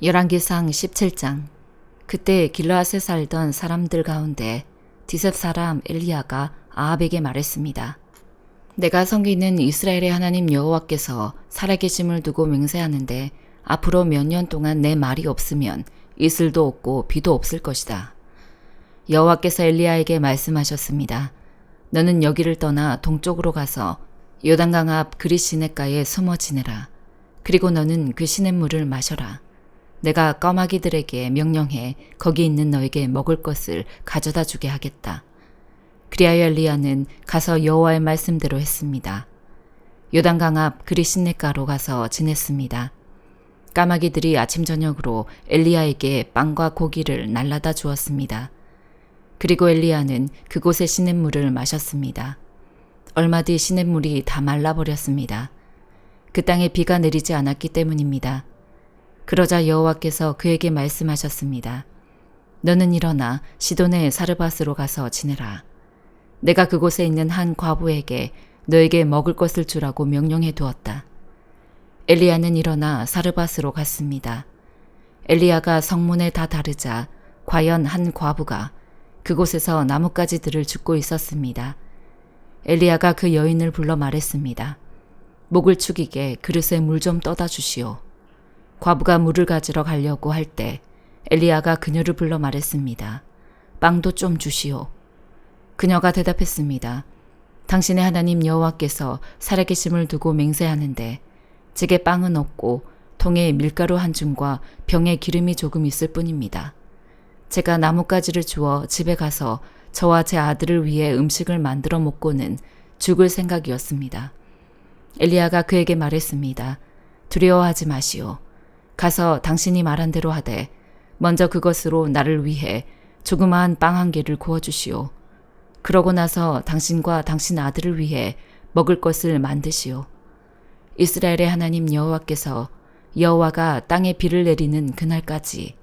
열왕기상 17장. 그때 길르앗에 살던 사람들 가운데 디셉 사람 엘리야가 아합에게 말했습니다. 내가 섬기는 이스라엘의 하나님 여호와께서 살아계심을 두고 맹세하는데 앞으로 몇 년 동안 내 말이 없으면 이슬도 없고 비도 없을 것이다. 여호와께서 엘리야에게 말씀하셨습니다. 너는 여기를 떠나 동쪽으로 가서 요단강 앞 그릿 시냇가에 숨어 지내라. 그리고 너는 그 시냇물을 마셔라. 내가 까마귀들에게 명령해 거기 있는 너에게 먹을 것을 가져다 주게 하겠다. 그리하여 엘리야는 가서 여호와의 말씀대로 했습니다. 요단강 앞 그릿 시냇가로 가서 지냈습니다. 까마귀들이 아침 저녁으로 엘리야에게 빵과 고기를 날라다 주었습니다. 그리고 엘리야는 그곳의 시냇물을 마셨습니다. 얼마 뒤 시냇물이 다 말라버렸습니다. 그 땅에 비가 내리지 않았기 때문입니다. 그러자 여호와께서 그에게 말씀하셨습니다. 너는 일어나 시돈의 사르밧으로 가서 지내라. 내가 그곳에 있는 한 과부에게 너에게 먹을 것을 주라고 명령해 두었다. 엘리야는 일어나 사르밧으로 갔습니다. 엘리야가 성문에 다 다르자 과연 한 과부가 그곳에서 나뭇가지들을 줍고 있었습니다. 엘리야가 그 여인을 불러 말했습니다. 목을 축이게 그릇에 물 좀 떠다 주시오. 과부가 물을 가지러 가려고 할 때 엘리야가 그녀를 불러 말했습니다. 빵도 좀 주시오. 그녀가 대답했습니다. 당신의 하나님 여호와께서 살아계심을 두고 맹세하는데 제게 빵은 없고 통에 밀가루 한 줌과 병에 기름이 조금 있을 뿐입니다. 제가 나뭇가지를 주워 집에 가서 저와 제 아들을 위해 음식을 만들어 먹고는 죽을 생각이었습니다. 엘리야가 그에게 말했습니다. 두려워하지 마시오. 가서 당신이 말한 대로 하되 먼저 그것으로 나를 위해 조그마한 빵 한 개를 구워주시오. 그러고 나서 당신과 당신 아들을 위해 먹을 것을 만드시오. 이스라엘의 하나님 여호와께서 여호와가 땅에 비를 내리는 그날까지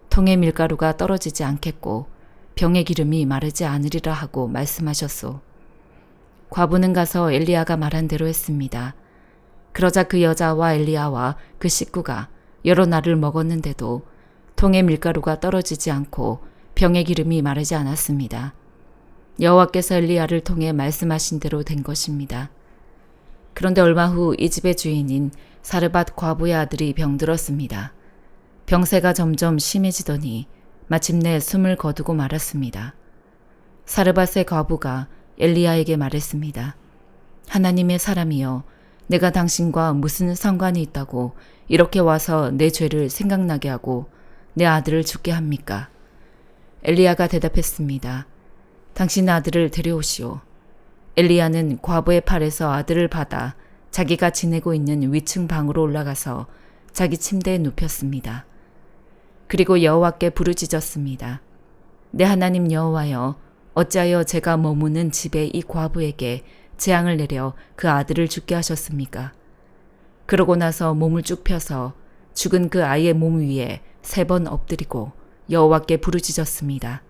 통에 밀가루가 떨어지지 않겠고 병의 기름이 마르지 않으리라 하고 말씀하셨소. 과부는 가서 엘리야가 말한 대로 했습니다. 그러자 그 여자와 엘리야와 그 식구가 여러 날을 먹었는데도 통에 밀가루가 떨어지지 않고 병의 기름이 마르지 않았습니다. 여호와께서 엘리야를 통해 말씀하신 대로 된 것입니다. 그런데 얼마 후 이 집의 주인인 사르밧 과부의 아들이 병들었습니다. 병세가 점점 심해지더니 마침내 숨을 거두고 말았습니다. 사르밧의 과부가 엘리야에게 말했습니다. 하나님의 사람이여, 내가 당신과 무슨 상관이 있다고 이렇게 와서 내 죄를 생각나게 하고 내 아들을 죽게 합니까? 엘리야가 대답했습니다. 당신 아들을 데려오시오. 엘리야는 과부의 팔에서 아들을 받아 자기가 지내고 있는 위층 방으로 올라가서 자기 침대에 눕혔습니다. 그리고 여호와께 부르짖었습니다. 내 하나님 여호와여, 어찌하여 제가 머무는 집의 이 과부에게 재앙을 내려 그 아들을 죽게 하셨습니까? 그러고 나서 몸을 쭉 펴서 죽은 그 아이의 몸 위에 3번 엎드리고 여호와께 부르짖었습니다.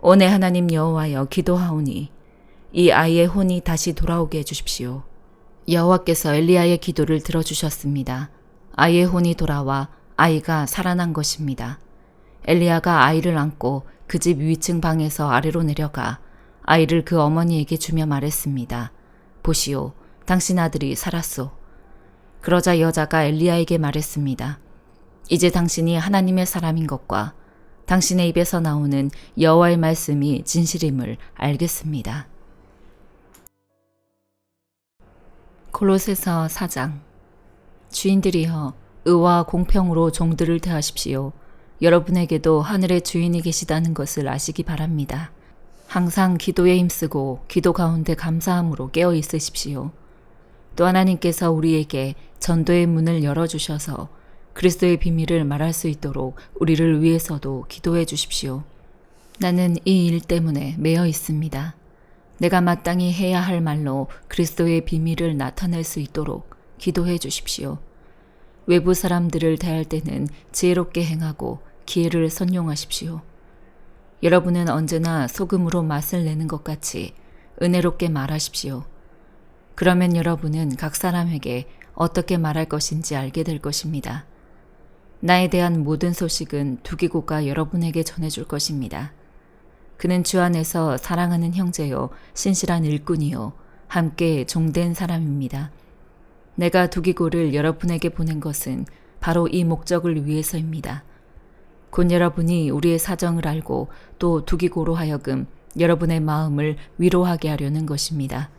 오 내 하나님 여호와여, 기도하오니 이 아이의 혼이 다시 돌아오게 해주십시오. 여호와께서 엘리야의 기도를 들어주셨습니다. 아이의 혼이 돌아와 아이가 살아난 것입니다. 엘리야가 아이를 안고 그 집 위층 방에서 아래로 내려가 아이를 그 어머니에게 주며 말했습니다. 보시오, 당신 아들이 살았소. 그러자 여자가 엘리야에게 말했습니다. 이제 당신이 하나님의 사람인 것과 당신의 입에서 나오는 여호와의 말씀이 진실임을 알겠습니다. 골로새서 4장. 주인들이여, 의와 공평으로 종들을 대하십시오. 여러분에게도 하늘의 주인이 계시다는 것을 아시기 바랍니다. 항상 기도에 힘쓰고 기도 가운데 감사함으로 깨어 있으십시오. 또 하나님께서 우리에게 전도의 문을 열어주셔서 그리스도의 비밀을 말할 수 있도록 우리를 위해서도 기도해 주십시오. 나는 이 일 때문에 매여 있습니다. 내가 마땅히 해야 할 말로 그리스도의 비밀을 나타낼 수 있도록 기도해 주십시오. 외부 사람들을 대할 때는 지혜롭게 행하고 기회를 선용하십시오. 여러분은 언제나 소금으로 맛을 내는 것 같이 은혜롭게 말하십시오. 그러면 여러분은 각 사람에게 어떻게 말할 것인지 알게 될 것입니다. 나에 대한 모든 소식은 두기고가 여러분에게 전해줄 것입니다. 그는 주 안에서 사랑하는 형제요, 신실한 일꾼이요, 함께 종된 사람입니다. 내가 두기고를 여러분에게 보낸 것은 바로 이 목적을 위해서입니다. 곧 여러분이 우리의 사정을 알고 또 두기고로 하여금 여러분의 마음을 위로하게 하려는 것입니다.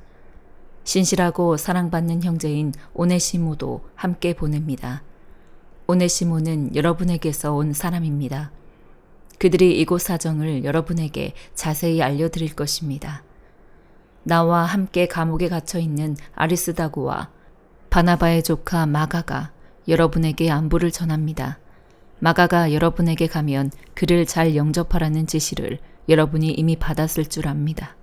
신실하고 사랑받는 형제인 오네시모도 함께 보냅니다. 오네시모는 여러분에게서 온 사람입니다. 그들이 이곳 사정을 여러분에게 자세히 알려드릴 것입니다. 나와 함께 감옥에 갇혀 있는 아리스다고와 바나바의 조카 마가가 여러분에게 안부를 전합니다. 마가가 여러분에게 가면 그를 잘 영접하라는 지시를 여러분이 이미 받았을 줄 압니다.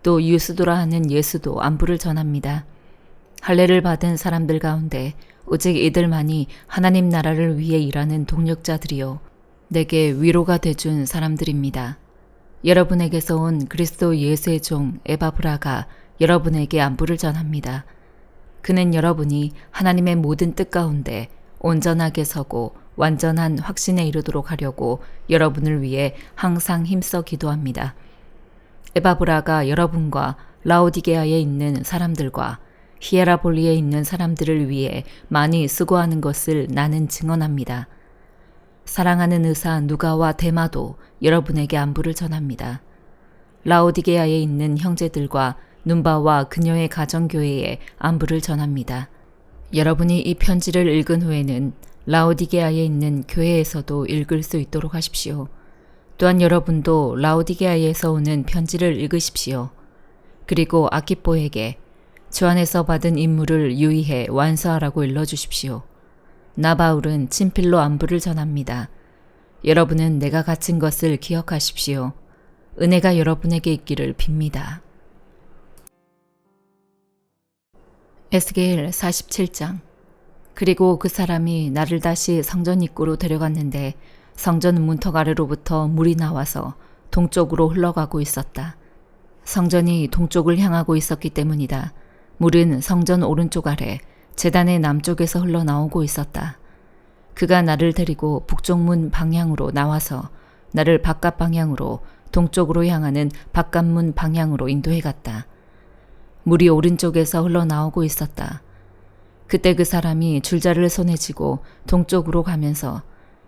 또 유스도라 하는 예수도 안부를 전합니다. 할례를 받은 사람들 가운데 오직 이들만이 하나님 나라를 위해 일하는 동력자들이요, 내게 위로가 돼준 사람들입니다. 여러분에게서 온 그리스도 예수의 종 에바브라가 여러분에게 안부를 전합니다. 그는 여러분이 하나님의 모든 뜻 가운데 온전하게 서고 완전한 확신에 이르도록 하려고 여러분을 위해 항상 힘써 기도합니다. 에바브라가 여러분과 라오디게아에 있는 사람들과 히에라볼리에 있는 사람들을 위해 많이 수고하는 것을 나는 증언합니다. 사랑하는 의사 누가와 데마도 여러분에게 안부를 전합니다. 라오디게아에 있는 형제들과 눈바와 그녀의 가정교회에 안부를 전합니다. 여러분이 이 편지를 읽은 후에는 라오디게아에 있는 교회에서도 읽을 수 있도록 하십시오. 또한 여러분도 라오디게아에서 오는 편지를 읽으십시오. 그리고 아키뽀에게 주 안에서 받은 임무를 유의해 완수하라고 일러주십시오. 나 바울은 친필로 안부를 전합니다. 여러분은 내가 갇힌 것을 기억하십시오. 은혜가 여러분에게 있기를 빕니다. 에스겔 47장. 그리고 그 사람이 나를 다시 성전 입구로 데려갔는데 성전 문턱 아래로부터 물이 나와서 동쪽으로 흘러가고 있었다. 성전이 동쪽을 향하고 있었기 때문이다. 물은 성전 오른쪽 아래 제단의 남쪽에서 흘러나오고 있었다. 그가 나를 데리고 북쪽문 방향으로 나와서 나를 바깥 방향으로 동쪽으로 향하는 바깥문 방향으로 인도해 갔다. 물이 오른쪽에서 흘러나오고 있었다. 그때 그 사람이 줄자를 손에 쥐고 동쪽으로 가면서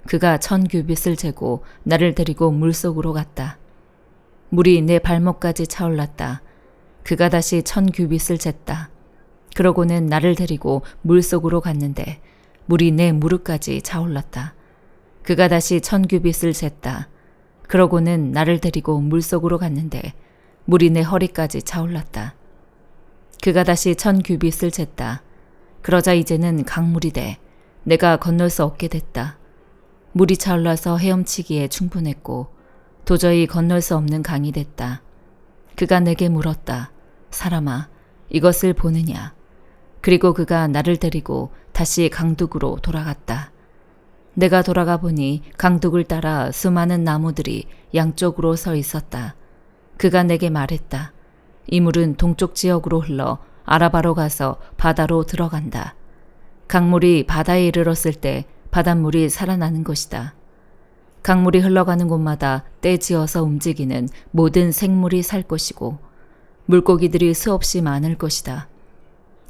그가 1000규빗을 재고 나를 데리고 물속으로 갔다. 물이 내 발목까지 차올랐다. 그가 다시 1000규빗을 쟀다. 그러고는 나를 데리고 물속으로 갔는데 물이 내 무릎까지 차올랐다. 그가 다시 1000규빗을 쟀다. 그러고는 나를 데리고 물속으로 갔는데 물이 내 허리까지 차올랐다. 그가 다시 1000규빗을 쟀다. 그러자 이제는 강물이 돼 내가 건널 수 없게 됐다. 물이 차올라서 헤엄치기에 충분했고 도저히 건널 수 없는 강이 됐다. 그가 내게 물었다. 사람아, 이것을 보느냐? 그리고 그가 나를 데리고 다시 강둑으로 돌아갔다. 내가 돌아가 보니 강둑을 따라 수많은 나무들이 양쪽으로 서 있었다. 그가 내게 말했다. 이 물은 동쪽 지역으로 흘러 아라바로 가서 바다로 들어간다. 강물이 바다에 이르렀을 때 바닷물이 살아나는 것이다. 강물이 흘러가는 곳마다 떼지어서 움직이는 모든 생물이 살 것이고 물고기들이 수없이 많을 것이다.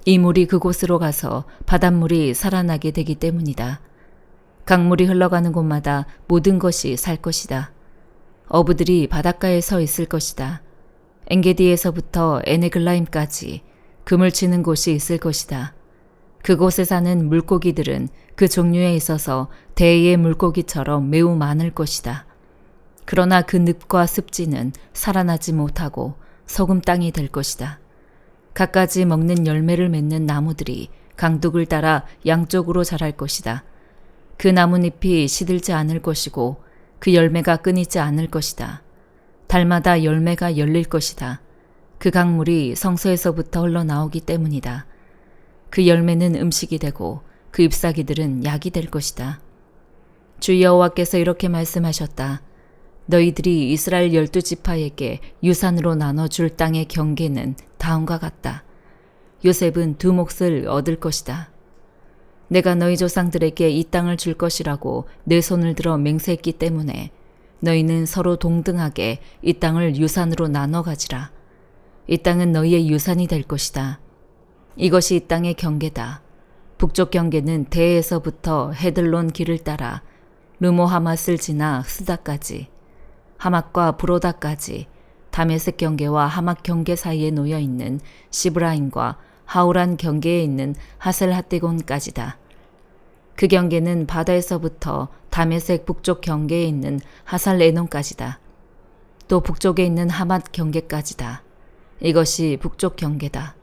이 물이 그곳으로 가서 바닷물이 살아나게 되기 때문이다. 강물이 흘러가는 곳마다 모든 것이 살 것이다. 어부들이 바닷가에 서 있을 것이다. 엔게디에서부터 에네글라임까지 금을 치는 곳이 있을 것이다. 그곳에 사는 물고기들은 그 종류에 있어서 대의 물고기처럼 매우 많을 것이다. 그러나 그 늪과 습지는 살아나지 못하고 소금 땅이 될 것이다. 갖가지 먹는 열매를 맺는 나무들이 강둑을 따라 양쪽으로 자랄 것이다. 그 나뭇잎이 시들지 않을 것이고 그 열매가 끊이지 않을 것이다. 달마다 열매가 열릴 것이다. 그 강물이 성소에서부터 흘러나오기 때문이다. 그 열매는 음식이 되고 그 잎사귀들은 약이 될 것이다. 주 여호와께서 이렇게 말씀하셨다. 너희들이 이스라엘 12지파에게 유산으로 나눠줄 땅의 경계는 다음과 같다. 요셉은 2 몫을 얻을 것이다. 내가 너희 조상들에게 이 땅을 줄 것이라고 내 손을 들어 맹세했기 때문에 너희는 서로 동등하게 이 땅을 유산으로 나눠 가지라. 이 땅은 너희의 유산이 될 것이다. 이것이 이 땅의 경계다. 북쪽 경계는 대에서부터 헤들론 길을 따라 르모하맛을 지나 스다까지, 하맛과 브로다까지, 다메섹 경계와 하맛 경계 사이에 놓여 있는 시브라임과 하우란 경계에 있는 하셀핫디곤까지다. 그 경계는 바다에서부터 다메섹 북쪽 경계에 있는 하살레논까지다. 또 북쪽에 있는 하맛 경계까지다. 이것이 북쪽 경계다.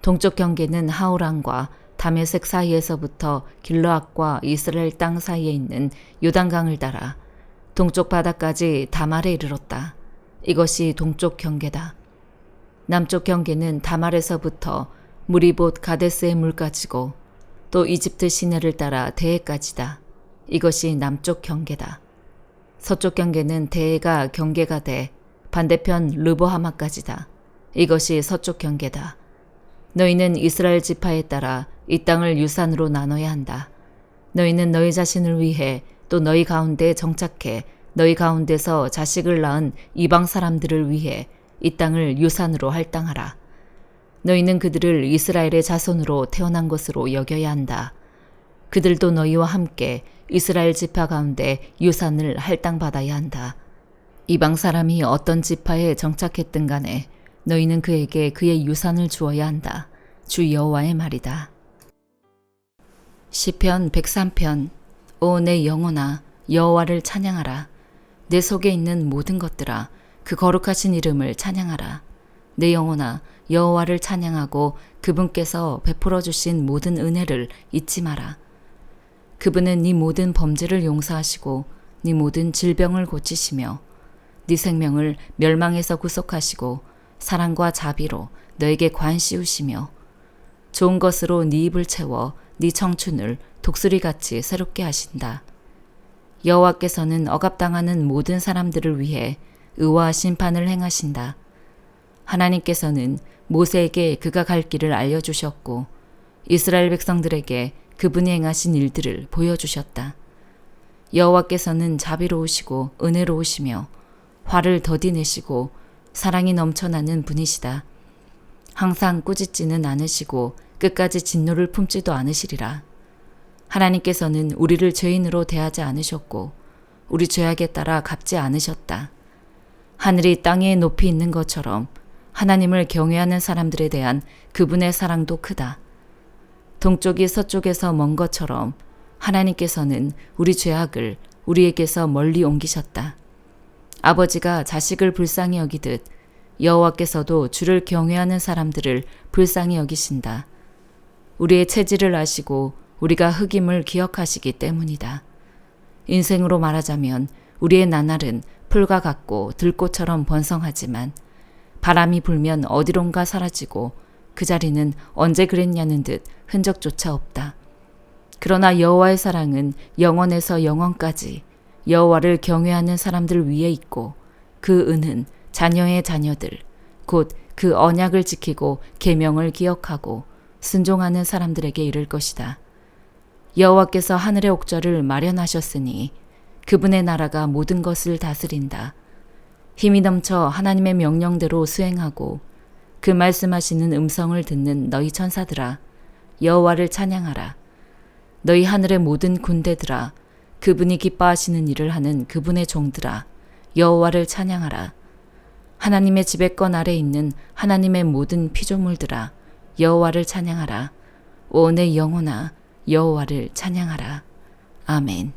동쪽 경계는 하우란과 다메섹 사이에서부터 길르앗과 이스라엘 땅 사이에 있는 요단강을 따라 동쪽 바다까지 다말에 이르렀다. 이것이 동쪽 경계다. 남쪽 경계는 다말에서부터 무리봇 가데스의 물까지고 또 이집트 시내를 따라 대해까지다. 이것이 남쪽 경계다. 서쪽 경계는 대해가 경계가 돼 반대편 르보하마까지다. 이것이 서쪽 경계다. 너희는 이스라엘 지파에 따라 이 땅을 유산으로 나눠야 한다. 너희는 너희 자신을 위해 또 너희 가운데 정착해 너희 가운데서 자식을 낳은 이방 사람들을 위해 이 땅을 유산으로 할당하라. 너희는 그들을 이스라엘의 자손으로 태어난 것으로 여겨야 한다. 그들도 너희와 함께 이스라엘 지파 가운데 유산을 할당받아야 한다. 이방 사람이 어떤 지파에 정착했든 간에 너희는 그에게 그의 유산을 주어야 한다. 주 여호와의 말이다. 시편 103편. 오 내 영혼아, 여호와를 찬양하라. 내 속에 있는 모든 것들아, 그 거룩하신 이름을 찬양하라. 내 영혼아, 여호와를 찬양하고 그분께서 베풀어 주신 모든 은혜를 잊지 마라. 그분은 네 모든 범죄를 용서하시고 네 모든 질병을 고치시며 네 생명을 멸망에서 구속하시고 사랑과 자비로 너에게 관 씌우시며 좋은 것으로 네 입을 채워 네 청춘을 독수리같이 새롭게 하신다. 여호와께서는 억압당하는 모든 사람들을 위해 의와 심판을 행하신다. 하나님께서는 모세에게 그가 갈 길을 알려주셨고 이스라엘 백성들에게 그분이 행하신 일들을 보여주셨다. 여호와께서는 자비로우시고 은혜로우시며 화를 더디 내시고 사랑이 넘쳐나는 분이시다. 항상 꾸짖지는 않으시고 끝까지 진노를 품지도 않으시리라. 하나님께서는 우리를 죄인으로 대하지 않으셨고 우리 죄악에 따라 갚지 않으셨다. 하늘이 땅에 높이 있는 것처럼 하나님을 경외하는 사람들에 대한 그분의 사랑도 크다. 동쪽이 서쪽에서 먼 것처럼 하나님께서는 우리 죄악을 우리에게서 멀리 옮기셨다. 아버지가 자식을 불쌍히 여기듯 여호와께서도 주를 경외하는 사람들을 불쌍히 여기신다. 우리의 체질을 아시고 우리가 흑임을 기억하시기 때문이다. 인생으로 말하자면 우리의 나날은 풀과 같고 들꽃처럼 번성하지만 바람이 불면 어디론가 사라지고 그 자리는 언제 그랬냐는 듯 흔적조차 없다. 그러나 여호와의 사랑은 영원에서 영원까지 여호와를 경외하는 사람들 위에 있고 그 은은 자녀의 자녀들 곧 그 언약을 지키고 계명을 기억하고 순종하는 사람들에게 이를 것이다. 여호와께서 하늘의 옥절을 마련하셨으니 그분의 나라가 모든 것을 다스린다. 힘이 넘쳐 하나님의 명령대로 수행하고 그 말씀하시는 음성을 듣는 너희 천사들아, 여호와를 찬양하라. 너희 하늘의 모든 군대들아, 그분이 기뻐하시는 일을 하는 그분의 종들아, 여호와를 찬양하라. 하나님의 지배권 아래 있는 하나님의 모든 피조물들아, 여호와를 찬양하라. 오 내 영혼아, 여호와를 찬양하라. 아멘.